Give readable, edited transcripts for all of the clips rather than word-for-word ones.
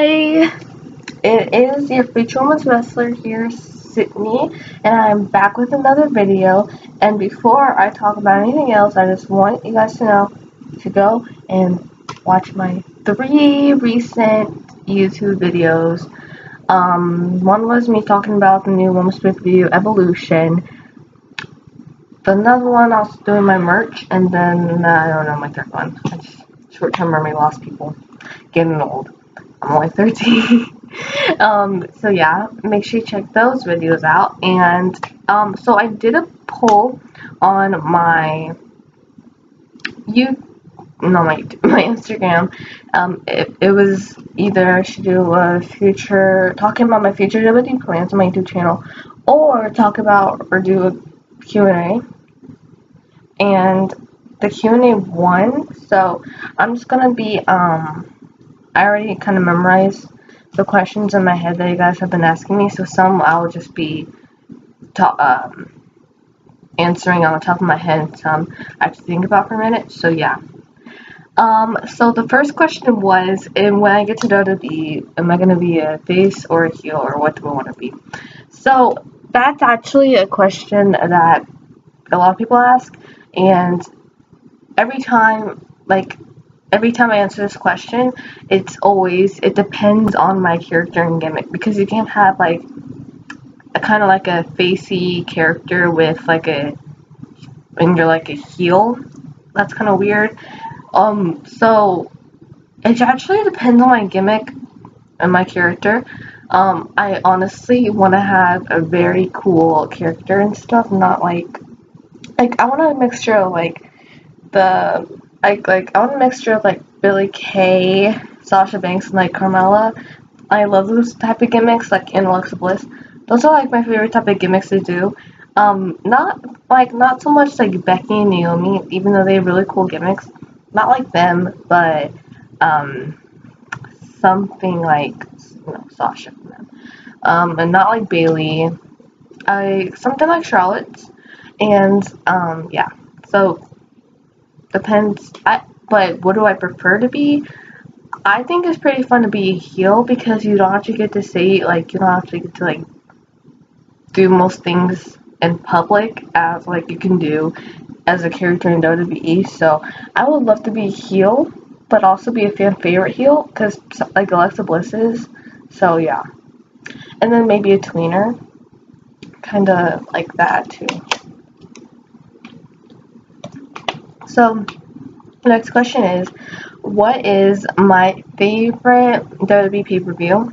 Hi! It is your future women's wrestler here, Sydney, and I'm back with another video. And before I talk about anything else, I just want you guys to know to go and watch my 3 recent YouTube videos. One was me talking about the new Women's Pay-Per-View Evolution. Another one, I was doing my merch, and then, I don't know, my third one. Short-term memory loss, people. Getting old. I'm only 13. So yeah, make sure you check those videos out. And, so I did a poll on my my Instagram. It was either I should do talking about my future WWE plans on my YouTube channel, or do a Q&A. And the Q&A won, so I'm just gonna be, I already kind of memorized the questions in my head that you guys have been asking me, so some I'll just be answering on the top of my head, and some I have to think about for a minute, so yeah. So the first question was, and when I get to WWE, am I going to be a face or a heel, or what do I want to be? So that's actually a question that a lot of people ask, and every time I answer this question, it depends on my character and gimmick, because you can't have like a kind of like a facey character with and you're like a heel. That's kind of weird. So it actually depends on my gimmick and my character. I honestly want to have a very cool character and stuff, not like I want a mixture of I want a mixture of Billy Kay, Sasha Banks, and Carmella. I love those type of gimmicks, and Alexa Bliss. Those are my favorite type of gimmicks to do. Not so much Becky and Naomi, even though they have really cool gimmicks. Not like them, but something like Sasha from them. And not like Bailey. Something like Charlotte's. And yeah. So depends. But what do I prefer to be? I think it's pretty fun to be a heel, because you don't actually get to say you don't actually get to do most things in public as you can do as a character in WWE. So I would love to be a heel, but also be a fan favorite heel, because Alexa Bliss is. So yeah. And then maybe a tweener, kind of like that too. So the next question is, what is my favorite WWE pay-per-view?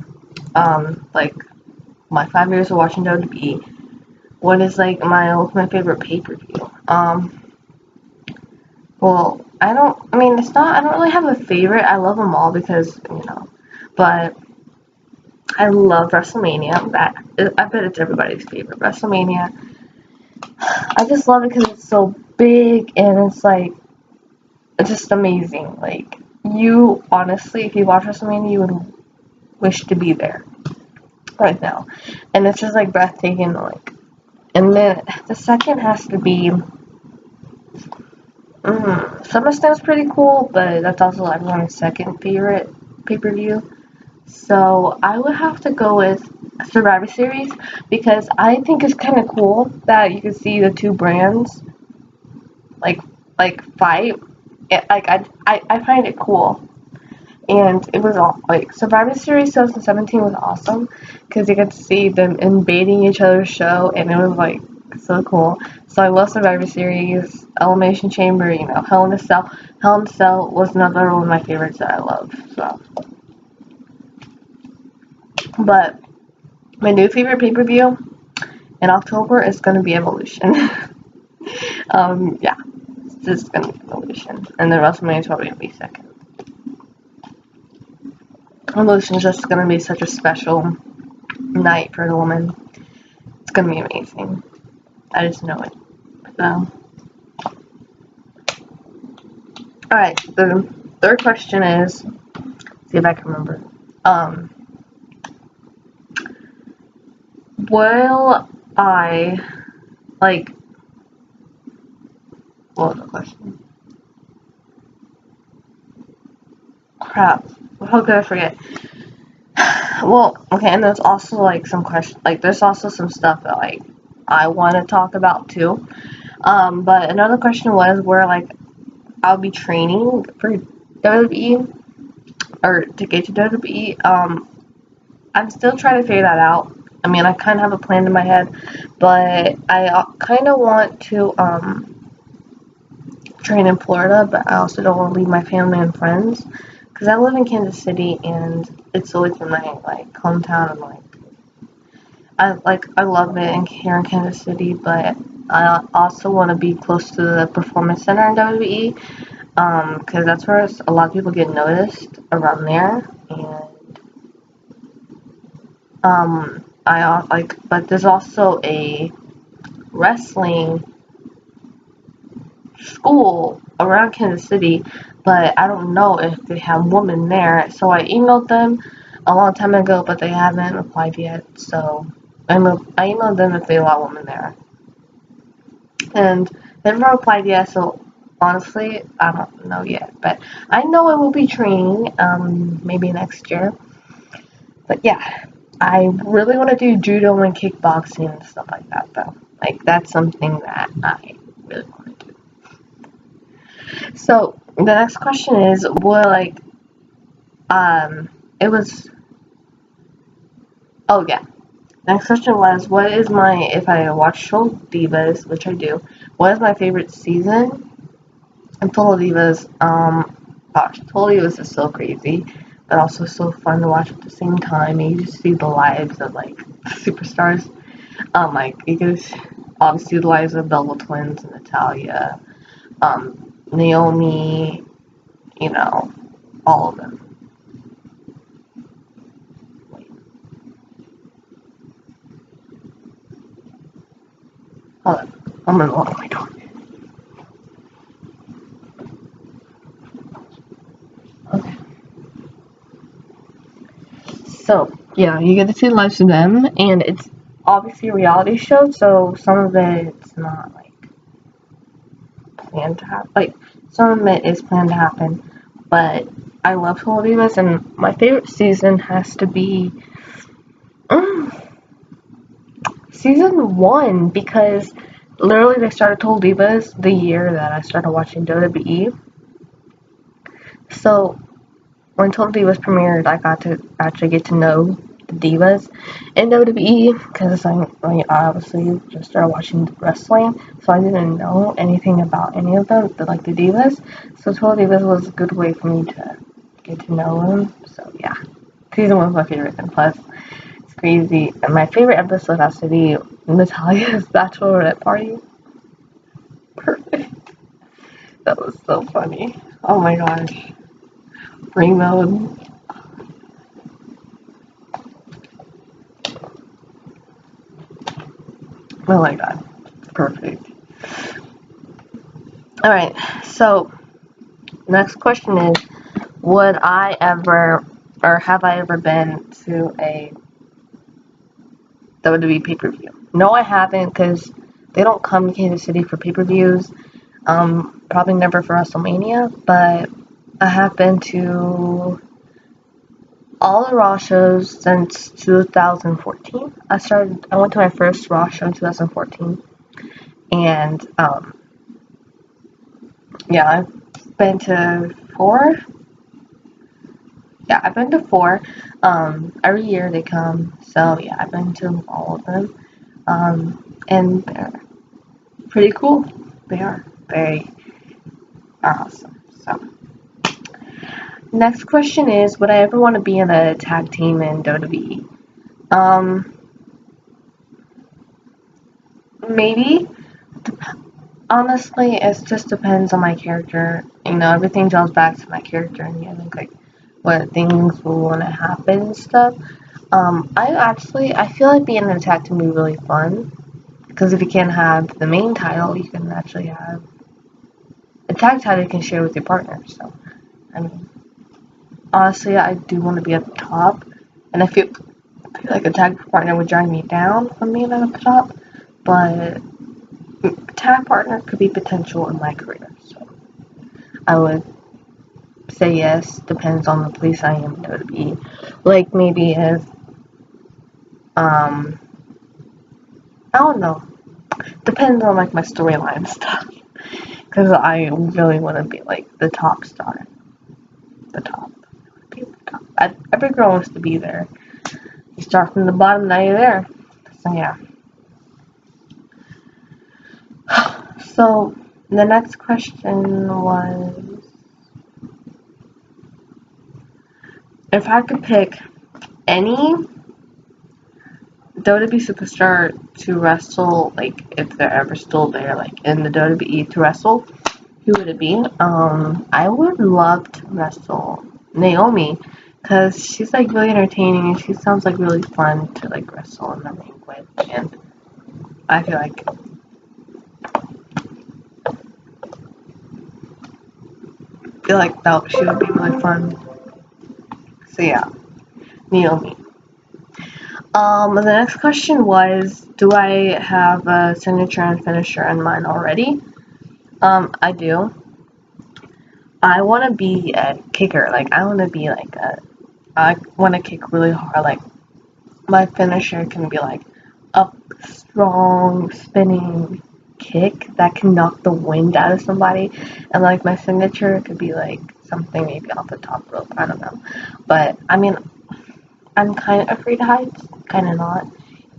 My 5 years of watching WWE. What is my ultimate favorite pay-per-view? Well, I don't really have a favorite. I love them all because, but I love WrestleMania. I bet it's everybody's favorite. WrestleMania. I just love it because it's so big, and it's just amazing. You honestly, if you watch WrestleMania, you would wish to be there right now. And it's just breathtaking. And then the second has to be SummerSlam's pretty cool, but that's also everyone's second favorite pay-per-view. So I would have to go with Survivor Series, because I think it's kind of cool that you can see the two brands fight. I find it cool. And it was all Survivor Series 2017 was awesome, because you get to see them invading each other's show, and it was so cool. So I love Survivor Series, Elimination Chamber, Hell in a Cell. Hell in a Cell was another one of my favorites that I love. So, but my new favorite pay-per-view in October is gonna be Evolution. Yeah, it's just gonna be Evolution, and then WrestleMania is probably gonna be second. Evolution is just gonna be such a special night for the woman. It's gonna be amazing. I just know it. So, alright, the third question is, see if I can remember. Will I, what was the question? Crap. How could I forget? well, okay, and there's also like some question, like there's also some stuff that like I want to talk about too. But another question was where like I'll be training for WWE or to get to WWE. I'm still trying to figure that out. I mean, I kind of have a plan in my head, but I kind of want to train in Florida, but I also don't want to leave my family and friends because I live in Kansas City and it's always been my like hometown and I love it here in Kansas City, but I also want to be close to the Performance Center in WWE because that's where a lot of people get noticed around there and but there's also a wrestling school around Kansas City, but I don't know if they have women there. So I emailed them a long time ago, but they haven't replied yet. So I emailed them if they allow women there, and they haven't replied yet. So honestly, I don't know yet, but I know I will be training maybe next year. But yeah, I really want to do judo and kickboxing and stuff like that, though. Like, that's something that I really want to do. So, the next question is, it was, oh yeah. Next question was, if I watch Total Divas, which I do, what is my favorite season? And Total Divas, gosh, Total Divas is so crazy, but also so fun to watch at the same time. And you just see the lives of, like, superstars. Like, you can obviously the lives of Bella Twins and Natalia, Naomi, you know, all of them. Hold on. I'm gonna lock my door. Okay. So, yeah, you get to see the lives of them, and it's obviously a reality show, so some of it's not, like, planned to happen. Like, some of it is planned to happen, but I love Total Divas, and my favorite season has to be season 1, because literally they started Total Divas the year that I started watching WWE. So when Total Divas premiered, I got to actually get to know the divas in WWE because I obviously just started watching wrestling, so I didn't know anything about any of them, the divas. So Total Divas was a good way for me to get to know them. So yeah, season 1 was my favorite, and plus it's crazy. And my favorite episode has to be Natalia's bachelorette party. Perfect. That was so funny. Oh my gosh. Brain mode. Oh my god. Perfect. Alright, so next question is, would I ever, or have I ever been to a WWE pay-per-view? No, I haven't, because they don't come to Kansas City for pay-per-views. Probably never for WrestleMania, but I have been to all the Raw shows since 2014. I went to my first Raw show in 2014, and yeah, I've been to 4. Yeah, I've been to 4. Every year they come, so yeah, I've been to all of them, and they're pretty cool. They are awesome. So, next question is, would I ever want to be in a tag team in WWE? Maybe. Honestly, it just depends on my character. You know, everything goes back to my character and like what things will want to happen and stuff. I feel like being in a tag team would be really fun because if you can't have the main title, you can actually have a tag title you can share with your partner. So, I mean, honestly, I do want to be at the top, and I feel like a tag partner would drag me down from being at the top, but tag partner could be potential in my career, so I would say yes. Depends on the place I am in WWE. Like maybe if I don't know. Depends on like my storyline stuff. Because I really want to be like the top star. The top. Be the top. Every girl wants to be there. You start from the bottom, now you're there. So yeah. So the next question was, if I could pick any WWE superstar to wrestle, like if they're ever still there, like in the WWE to wrestle, who would it be? I would love to wrestle Naomi, because she's like really entertaining and she sounds like really fun to like wrestle in the ring with, and I feel like that she would be really fun. So yeah, Naomi. The next question was, do I have a signature and finisher in mind already? I do. I want to be a kicker. Like, I want to be like I want to kick really hard. Like, my finisher can be like a strong spinning kick that can knock the wind out of somebody. And like, my signature could be like something maybe off the top rope. I don't know. But, I mean, I'm kind of afraid of heights. Kind of not.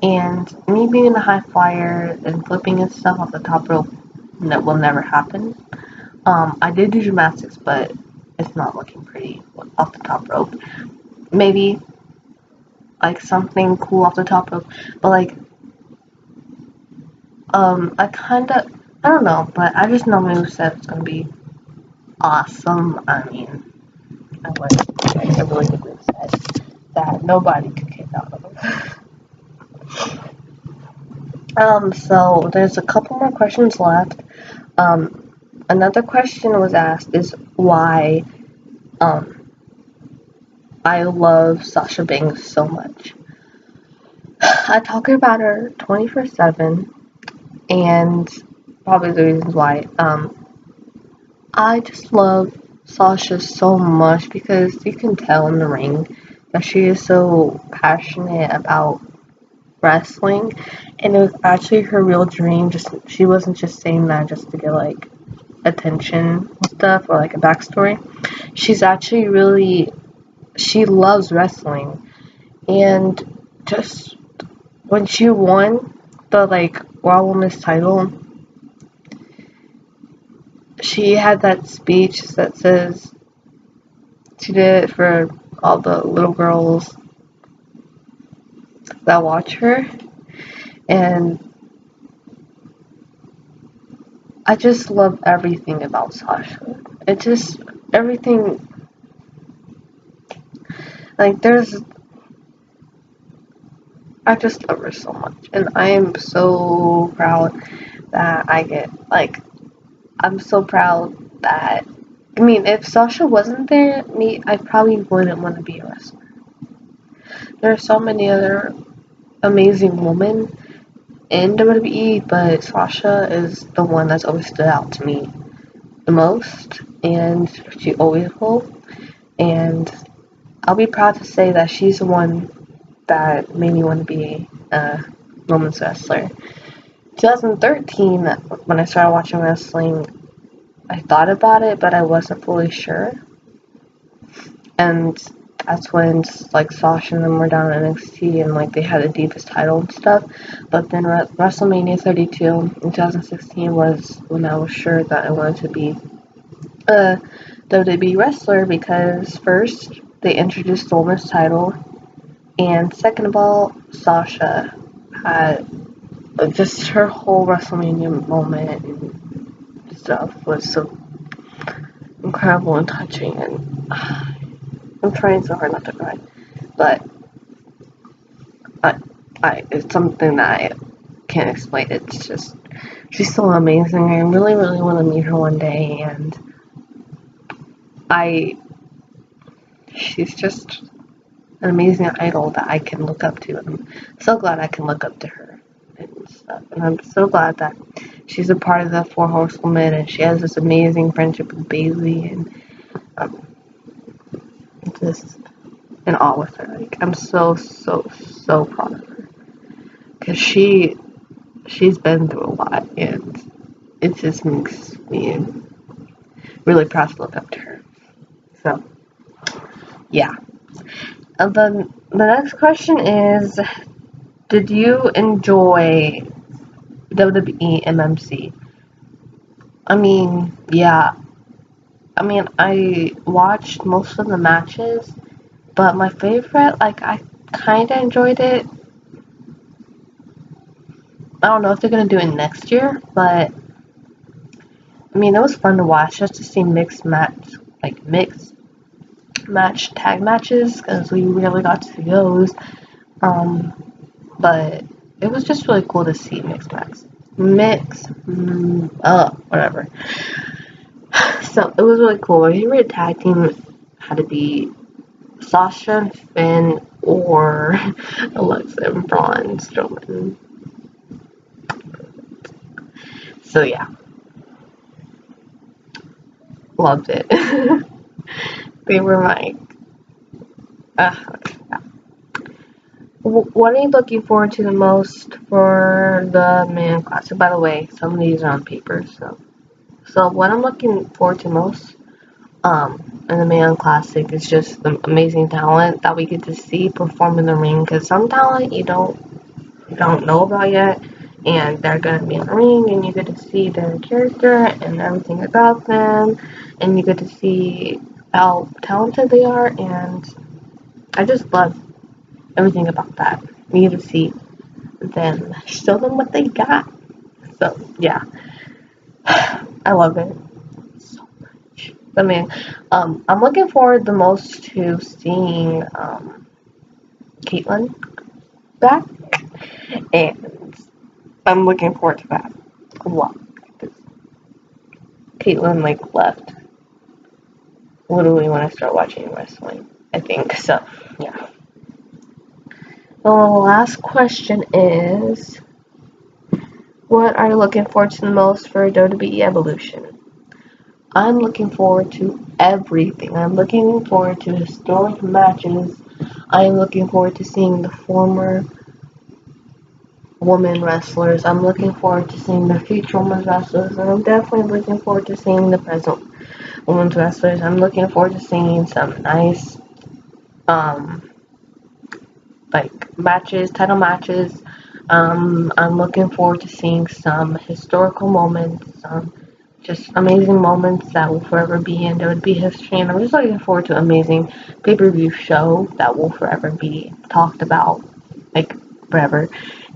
And me being a high flyer and flipping and stuff off the top rope, that will never happen. I did do gymnastics, but it's not looking pretty off the top rope. Maybe like something cool off the top rope, but like I don't know, but I just know my moveset is gonna be awesome. I mean, I like a really good moveset that nobody could kick out of. So there's a couple more questions left. Another question was asked is why I love Sasha Banks so much. I talk about her 24/7, and probably the reasons why. I just love Sasha so much because you can tell in the ring that she is so passionate about wrestling, and it was actually her real dream. Just she wasn't just saying that just to get like attention and stuff or like a backstory. She's actually she loves wrestling, and just when she won the like Raw Women's title, she had that speech that says she did it for all the little girls that watch her, and I just love everything about Sasha. It just everything like I just love her so much, and I am so proud that I'm so proud that, I mean, if Sasha wasn't there, I probably wouldn't want to be a wrestler. There are so many other amazing women in WWE, but Sasha is the one that's always stood out to me the most, and she always will. And I'll be proud to say that she's the one that made me want to be a women's wrestler. 2013, when I started watching wrestling, I thought about it, but I wasn't fully sure. And that's when like Sasha and them were down at NXT and like they had the Divas title and stuff. But then WrestleMania 32 in 2016 was when I was sure that I wanted to be a WWE wrestler, because first they introduced the women's title, and second of all, Sasha had just her whole WrestleMania moment and stuff was so incredible and touching, and I'm trying so hard not to cry, but it's something that I can't explain. It's just, she's so amazing. I really, really want to meet her one day, and she's just an amazing idol that I can look up to, and I'm so glad I can look up to her and stuff, and I'm so glad that she's a part of the Four Horsewomen, and she has this amazing friendship with Bayley, and I'm just in awe with her. Like, I'm so, so, so proud of her. because she's been through a lot, and it just makes me really proud to look up to her. So, yeah. And then the next question is, did you enjoy WWE MMC? I mean, yeah. I mean, I watched most of the matches, but my favorite, like, I kind of enjoyed it. I don't know if they're going to do it next year, but I mean, it was fun to watch just to see mixed match tag matches, because we really got to see those. But it was just really cool to see whatever. So it was really cool. My favorite tag team had to be Sasha and Finn or Alexa and Braun Strowman. So yeah, loved it. They were my. Yeah. What are you looking forward to the most for the Man Classic? By the way, some of these are on paper, so what I'm looking forward to most in the Man Classic is just the amazing talent that we get to see perform in the ring. Because some talent you don't know about yet, and they're gonna be in the ring, and you get to see their character and everything about them, and you get to see how talented they are, and I just love everything about that. You get to see them show them what they got. So yeah, I love it so much. I mean, I'm looking forward the most to seeing Caitlyn back, and I'm looking forward to that a lot. Caitlyn left literally when I started watching wrestling, I think. So yeah. The last question is, what are you looking forward to the most for WWE Evolution? I'm looking forward to everything. I'm looking forward to historic matches. I'm looking forward to seeing the former women wrestlers. I'm looking forward to seeing the future women's wrestlers. And I'm definitely looking forward to seeing the present women's wrestlers. I'm looking forward to seeing some nice matches, title matches. I'm looking forward to seeing some historical moments, just amazing moments that will forever be in WWE history. And I'm just looking forward to an amazing pay-per-view show that will forever be talked about, forever.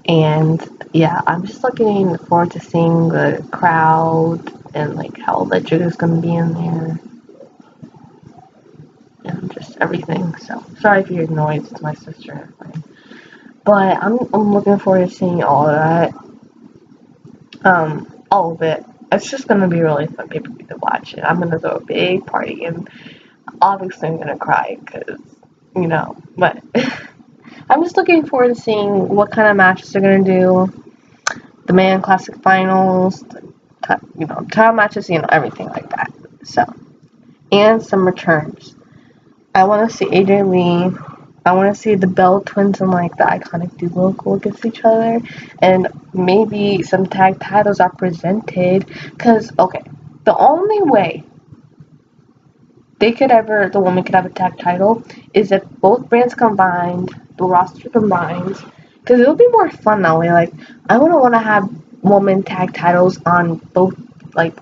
And yeah, I'm just looking forward to seeing the crowd and how electric is going to be in there. And just everything. So sorry if you hear noise, it's my sister. But I'm looking forward to seeing all of that. All of it. It's just gonna be really fun pay-per-view to watch. And I'm gonna throw a big party, and obviously I'm gonna cry because, but I'm just looking forward to seeing what kind of matches they're gonna do. The Man Classic Finals, title matches, everything like that. So, and some returns. I want to see AJ Lee. I want to see the Bell Twins and the iconic duo go against each other, and maybe some tag titles are presented. Cause the only way the woman could have a tag title is if both brands combined, the roster combines. Cause it would be more fun that way. I wouldn't want to have woman tag titles on both,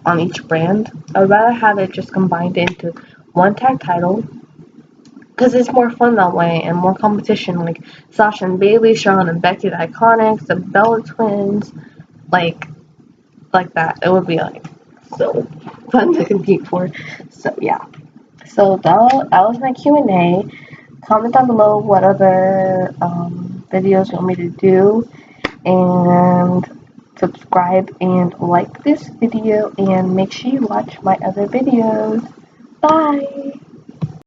on each brand. I would rather have it just combined into one tag title. Because it's more fun that way, and more competition, Sasha and Bayley, Shawn and Becky, the Iconics, the Bella Twins, like that. It would be, so fun to compete for. So, yeah. So, that was my Q&A. Comment down below what other videos you want me to do, and subscribe and like this video, and make sure you watch my other videos. Bye!